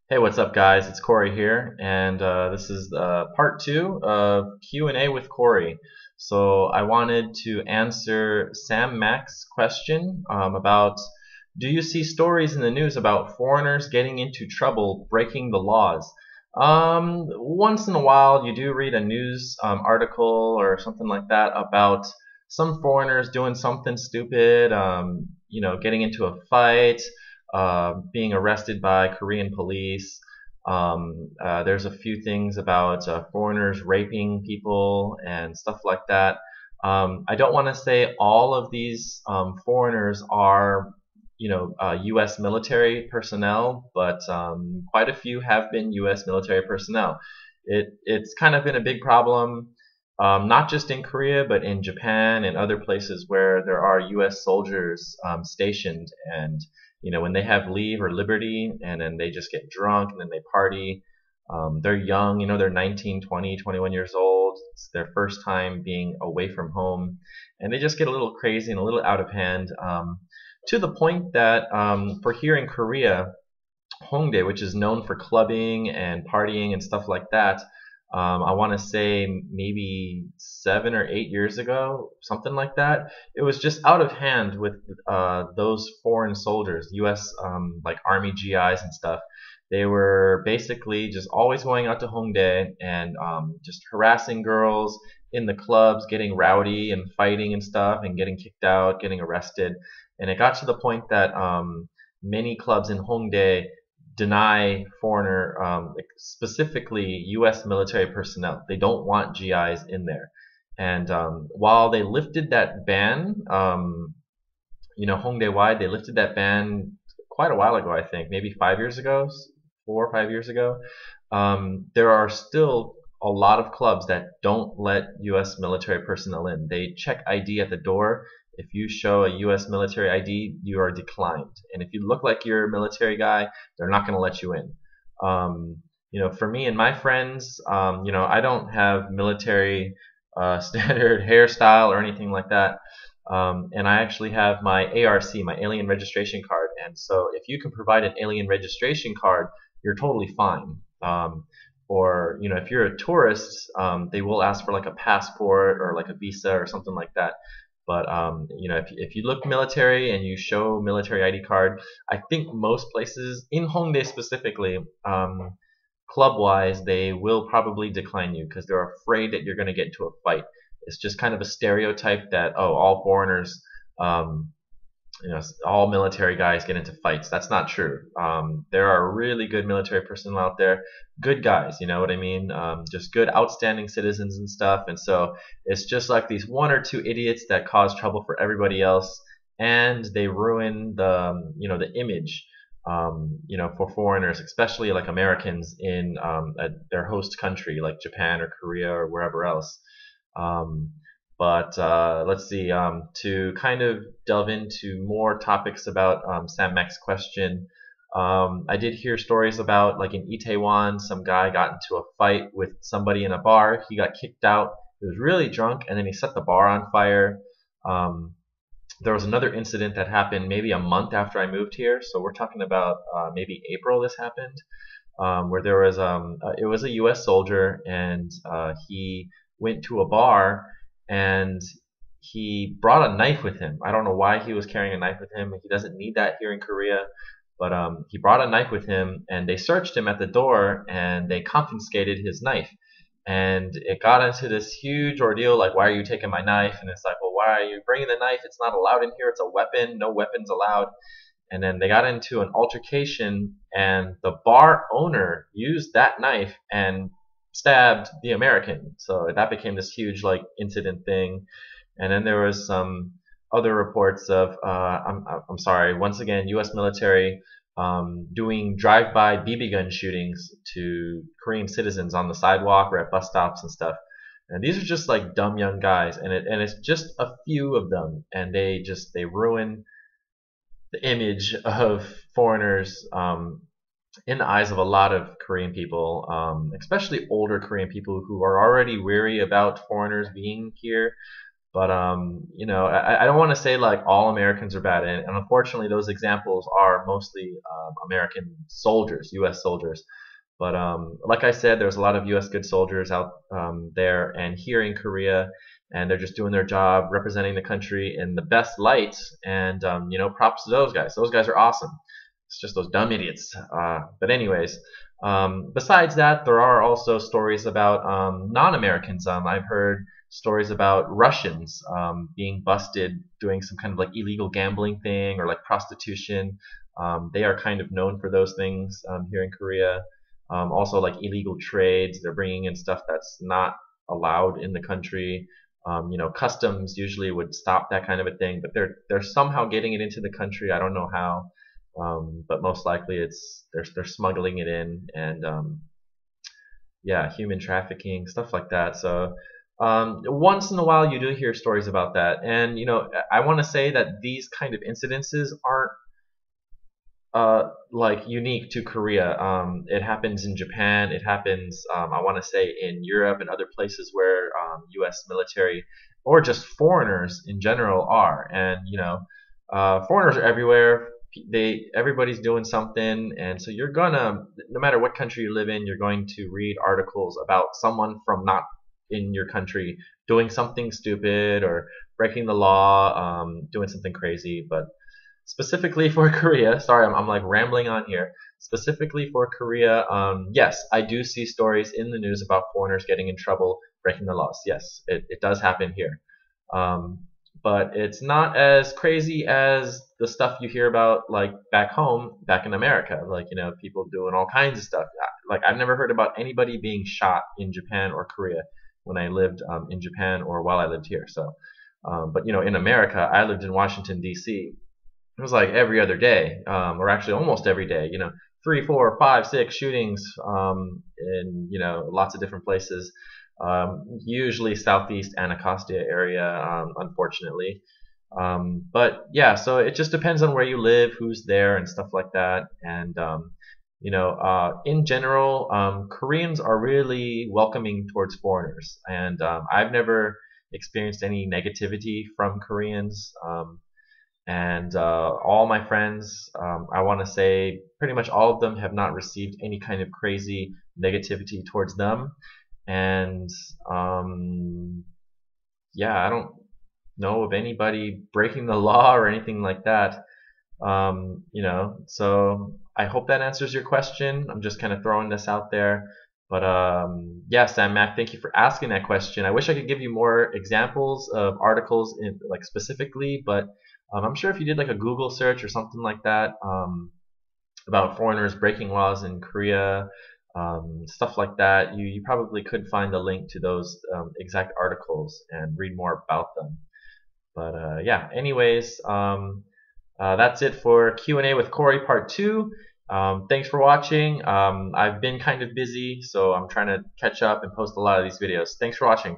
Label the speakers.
Speaker 1: Hey, what's up, guys? It's Cory here, and this is part two of Q&A with Cory. So I wanted to answer Sam Mack's question about, do you see stories in the news about foreigners getting into trouble breaking the laws? Once in a while, you do read a news article or something like that about some foreigners doing something stupid, getting into a fight, being arrested by Korean police. There's a few things about foreigners raping people and stuff like that. I don't want to say all of these foreigners are, U.S. military personnel, but quite a few have been U.S. military personnel. It's kind of been a big problem, not just in Korea, but in Japan and other places where there are U.S. soldiers stationed. And when they have leave or liberty, and then they just get drunk and then they party. They're young, they're 19, 20, 21 years old. It's their first time being away from home, and they just get a little crazy and a little out of hand, to the point that for here in Korea, Hongdae, which is known for clubbing and partying and stuff like that, I want to say maybe 7 or 8 years ago, something like that. It was just out of hand with those foreign soldiers, U.S. Like Army GIs and stuff. They were basically just always going out to Hongdae and just harassing girls in the clubs, getting rowdy and fighting and stuff, and getting kicked out, getting arrested. And it got to the point that many clubs in Hongdae deny foreigner, specifically U.S. military personnel. They don't want GIs in there. And while they lifted that ban, Hongdae wide, they lifted that ban quite a while ago, I think, maybe 5 years ago, 4 or 5 years ago. There are still a lot of clubs that don't let U.S. military personnel in. They check ID at the door. If you show a U.S. military ID, you are declined. And if you look like you're a military guy, they're not going to let you in. For me and my friends, I don't have military standard hairstyle or anything like that. And I actually have my ARC, my alien registration card. And so if you can provide an alien registration card, you're totally fine. Or if you're a tourist, they will ask for like a passport or like a visa or something like that. But if you look military and you show military ID card, I think most places in Hongdae specifically, club-wise, they will probably decline you because they're afraid that you're going to get into a fight. It's just kind of a stereotype that all foreigners, um, all military guys get into fights. That's not true. There are really good military personnel out there, good guys, you know what I mean? Just good, outstanding citizens and stuff. And so it's just like these one or two idiots that cause trouble for everybody else, and they ruin the image, for foreigners, especially like Americans in their host country, like Japan or Korea or wherever else. Um, but let's see, to kind of delve into more topics about Sam Mack's question, I did hear stories about, like in Itaewon, some guy got into a fight with somebody in a bar. He got kicked out. He was really drunk, and then he set the bar on fire. Um, there was another incident that happened maybe a month after I moved here. So we're talking about maybe April this happened, where there was it was a U.S. soldier, and he went to a bar and he brought a knife with him. I don't know why he was carrying a knife with him. He doesn't need that here in Korea, but he brought a knife with him, and they searched him at the door and they confiscated his knife. And it got into this huge ordeal, like, why are you taking my knife? And it's like, well, why are you bringing the knife? It's not allowed in here. It's a weapon. No weapons allowed. And then they got into an altercation, and the bar owner used that knife and stabbed the American. So that became this huge like incident thing. And then there was some other reports of I'm sorry, once again, U.S. military doing drive-by BB gun shootings to Korean citizens on the sidewalk or at bus stops and stuff. And these are just like dumb young guys, and it's just a few of them, and they ruin the image of foreigners, in the eyes of a lot of Korean people, especially older Korean people who are already weary about foreigners being here. But I don't want to say like all Americans are bad, and unfortunately, those examples are mostly American soldiers, U.S. soldiers. But like I said, there's a lot of U.S. good soldiers out there and here in Korea, and they're just doing their job, representing the country in the best light. And props to those guys. Those guys are awesome. It's just those dumb idiots. But anyways, besides that, there are also stories about non-Americans. I've heard stories about Russians being busted doing some kind of like illegal gambling thing or like prostitution. They are kind of known for those things here in Korea. Also, like illegal trades, they're bringing in stuff that's not allowed in the country. Customs usually would stop that kind of a thing, but they're somehow getting it into the country. I don't know how, but most likely they're smuggling it in, and yeah, human trafficking, stuff like that. So once in a while you do hear stories about that, and I want to say that these kind of incidences aren't like unique to Korea. It happens in Japan. It happens, I want to say, in Europe and other places where U.S. military or just foreigners in general are. And foreigners are everywhere. Everybody's doing something, and so you're gonna, no matter what country you live in, you're going to read articles about someone from not in your country doing something stupid or breaking the law, doing something crazy. But specifically for Korea, sorry, I'm like rambling on here. Specifically for Korea, yes, I do see stories in the news about foreigners getting in trouble, breaking the laws. Yes, it does happen here. But it's not as crazy as the stuff you hear about like back home, back in America. Like, people doing all kinds of stuff. Like, I've never heard about anybody being shot in Japan or Korea when I lived in Japan or while I lived here. So, but in America, I lived in Washington, D.C. It was like every other day, or actually almost every day, 3, 4, 5, 6 shootings, in, lots of different places, usually southeast Anacostia area, unfortunately. But yeah, so it just depends on where you live, who's there, and stuff like that. And, in general, Koreans are really welcoming towards foreigners. And I've never experienced any negativity from Koreans. And all my friends, I want to say pretty much all of them have not received any kind of crazy negativity towards them. And yeah, I don't know of anybody breaking the law or anything like that. So I hope that answers your question. I'm just kind of throwing this out there. But yeah, Sam Mac, thank you for asking that question. I wish I could give you more examples of articles like specifically, but I'm sure if you did like a Google search or something like that about foreigners breaking laws in Korea, stuff like that, you probably could find the link to those exact articles and read more about them. But yeah, anyways, that's it for Q&A with Cory Part 2. Thanks for watching. I've been kind of busy, so I'm trying to catch up and post a lot of these videos. Thanks for watching.